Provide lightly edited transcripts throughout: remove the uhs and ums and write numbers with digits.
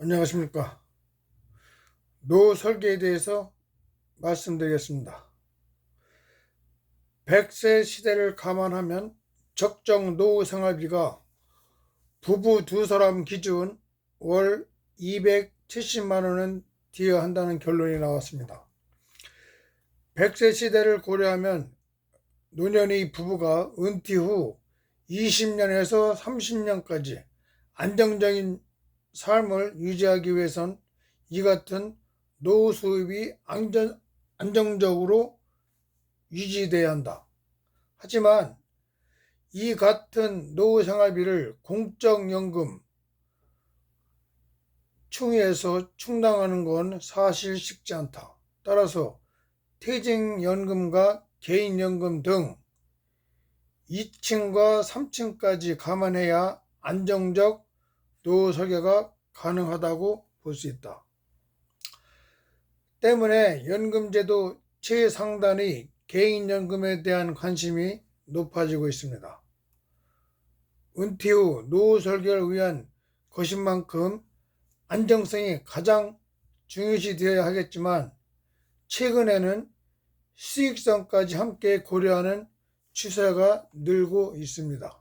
안녕하십니까. 노후 설계에 대해서 말씀드리겠습니다. 100세 시대를 감안하면 적정 노후 생활비가 부부 두 사람 기준 월 270만 원은 되어야 한다는 결론이 나왔습니다. 100세 시대를 고려하면 노년의 부부가 은퇴 후 20년에서 30년까지 안정적인 삶을 유지하기 위해선 이 같은 노후 수입이 안정적으로 유지돼야 한다. 하지만 이 같은 노후 생활비를 공적연금 충의해서 충당하는 건 사실 쉽지 않다. 따라서 퇴직연금과 개인연금 등 2층과 3층까지 감안해야 안정적 노후 설계가 가능하다고 볼 수 있다. 때문에 연금제도 최상단의 개인연금에 대한 관심이 높아지고 있습니다. 은퇴 후 노후 설계를 위한 것인 만큼 안정성이 가장 중요시 되어야 하겠지만 최근에는 수익성까지 함께 고려하는 추세가 늘고 있습니다.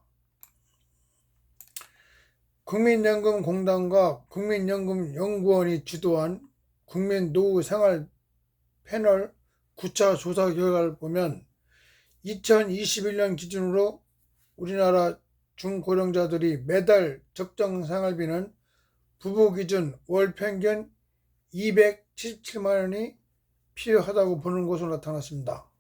국민연금공단과 국민연금연구원이 주도한 국민노후생활 패널 9차 조사 결과를 보면 2021년 기준으로 우리나라 중고령자들이 매달 적정 생활비는 부부 기준 월 평균 277만 원이 필요하다고 보는 것으로 나타났습니다.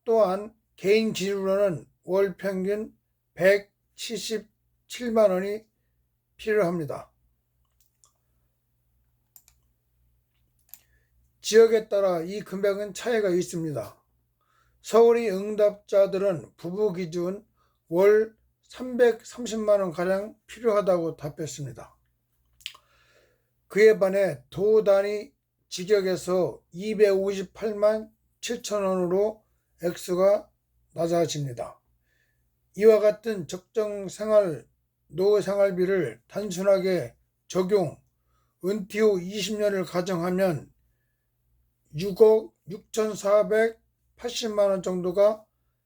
또한 개인 기준으로는 월 평균 177만 원이 필요합니다. 지역에 따라 이 금액은 차이가 있습니다. 서울의 응답자들은 부부 기준 월 330만 원가량 필요하다고 답했습니다. 그에 반해 도 단위 직역에서 258만 7천 원으로 액수가 낮아집니다. 이와 같은 적정 노후 생활비를 단순하게 적용, 은퇴 후 20년을 가정하면 6억 6,480만 원 정도가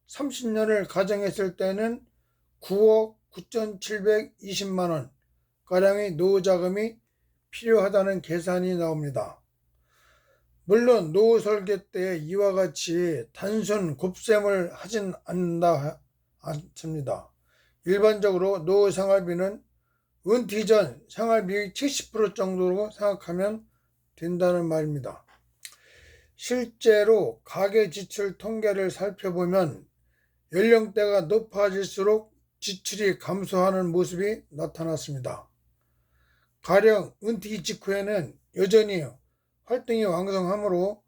30년을 가정했을 때는 9억 9,720만 원 가량의 노후 자금이 필요하다는 계산이 나옵니다. 물론 노후 설계 때 이와 같이 단순 곱셈을 하진 않습니다. 일반적으로 노후 생활비는 은퇴 전 생활비의 70% 정도로 생각하면 된다는 말입니다. 실제로 가계 지출 통계를 살펴보면 연령대가 높아질수록 지출이 감소하는 모습이 나타났습니다. 가령 은퇴 직후에는 여전히 활동이 왕성하므로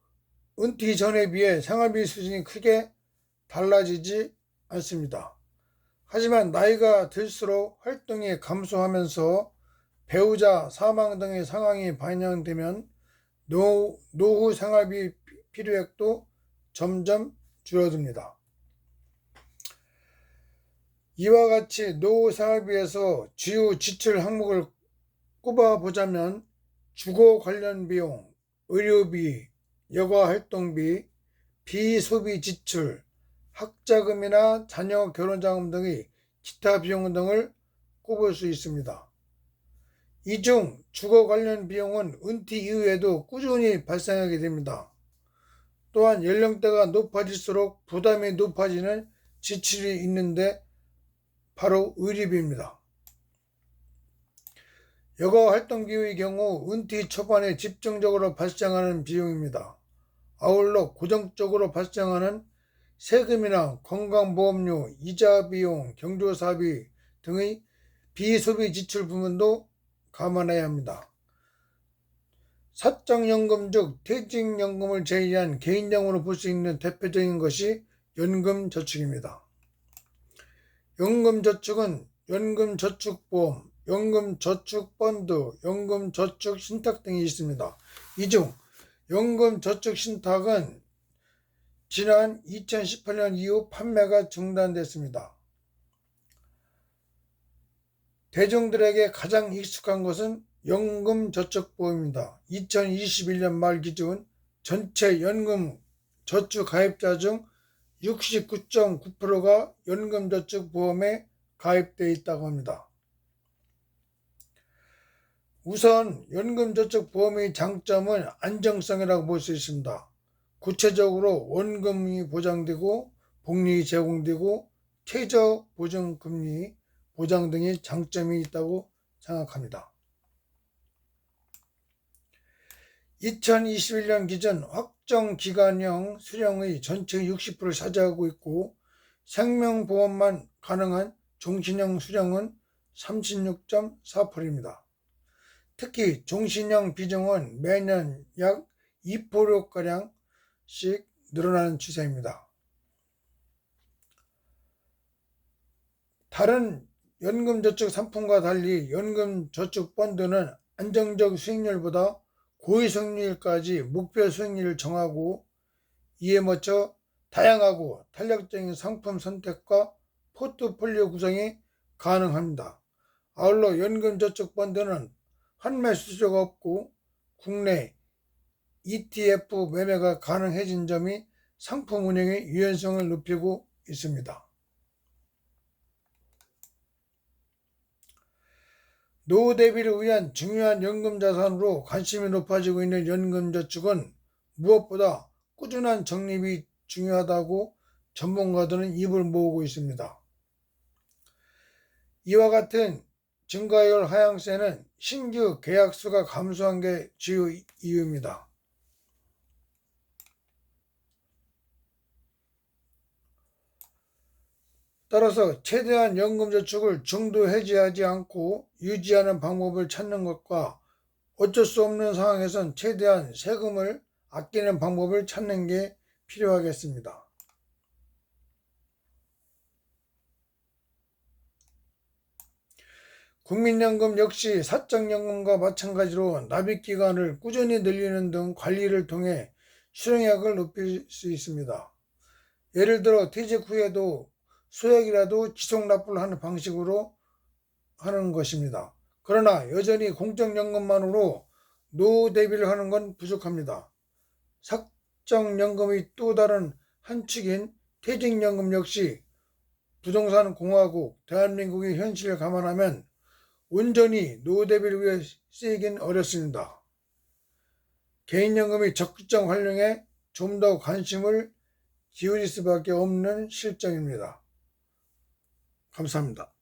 은퇴 전에 비해 생활비 수준이 크게 달라지지 않습니다. 하지만 나이가 들수록 활동이 감소하면서 배우자 사망 등의 상황이 반영되면 노후 생활비 필요액도 점점 줄어듭니다. 이와 같이 노후 생활비에서 주요 지출 항목을 꼽아보자면 주거 관련 비용, 의료비, 여가 활동비, 비소비 지출, 학자금이나 자녀 결혼자금 등의 기타 비용 등을 꼽을 수 있습니다. 이 중 주거 관련 비용은 은퇴 이후에도 꾸준히 발생하게 됩니다. 또한 연령대가 높아질수록 부담이 높아지는 지출이 있는데 바로 의료비입니다. 여가 활동비의 경우 은퇴 초반에 집중적으로 발생하는 비용입니다. 아울러 고정적으로 발생하는 세금이나 건강보험료, 이자 비용, 경조사비 등의 비소비 지출 부분도 감안해야 합니다. 사적연금 중 퇴직연금을 제외한 개인연금으로 볼 수 있는 대표적인 것이 연금저축입니다. 연금저축은 연금저축보험, 연금저축펀드, 연금저축신탁 등이 있습니다. 이 중 연금저축신탁은 지난 2018년 이후 판매가 중단됐습니다. 대중들에게 가장 익숙한 것은 연금저축보험입니다. 2021년 말 기준 전체 연금 저축 가입자 중 69.9%가 연금저축보험에 가입되어 있다고 합니다. 우선 연금저축보험의 장점은 안정성이라고 볼 수 있습니다. 구체적으로 원금이 보장되고 복리 제공되고 최저보증금리 보장 등의 장점이 있다고 생각합니다. 2021년 기준 확정기간형 수령의 전체 60%를 차지하고 있고 생명보험만 가능한 종신형 수령은 36.4%입니다. 특히 종신형 비중은 매년 약 2%가량씩 늘어나는 추세입니다. 다른 연금저축 상품과 달리 연금저축펀드는 안정적 수익률보다 고수익률까지 목표 수익률을 정하고 이에 맞춰 다양하고 탄력적인 상품 선택과 포트폴리오 구성이 가능합니다. 아울러 연금저축펀드는 환매 수수료가 없고 국내 ETF 매매가 가능해진 점이 상품 운영의 유연성을 높이고 있습니다. 노후 대비를 위한 중요한 연금자산으로 관심이 높아지고 있는 연금저축은 무엇보다 꾸준한 적립이 중요하다고 전문가들은 입을 모으고 있습니다. 이와 같은 증가율 하향세는 신규 계약 수가 감소한 게 주요 이유입니다. 따라서 최대한 연금저축을 중도 해지하지 않고 유지하는 방법을 찾는 것과 어쩔 수 없는 상황에선 최대한 세금을 아끼는 방법을 찾는 게 필요하겠습니다. 국민연금 역시 사적연금과 마찬가지로 납입기간을 꾸준히 늘리는 등 관리를 통해 수령액을 높일 수 있습니다. 예를 들어 퇴직 후에도 소액이라도 지속납부를 하는 방식으로 하는 것입니다. 그러나 여전히 공적연금만으로 노후 대비를 하는 건 부족합니다. 사적연금의 또 다른 한 축인 퇴직연금 역시 부동산 공화국 대한민국의 현실을 감안하면 온전히 노후 대비를 위해 쓰이긴 어렵습니다. 개인연금의 적극적 활용에 좀 더 관심을 기울일 수밖에 없는 실정입니다. 감사합니다.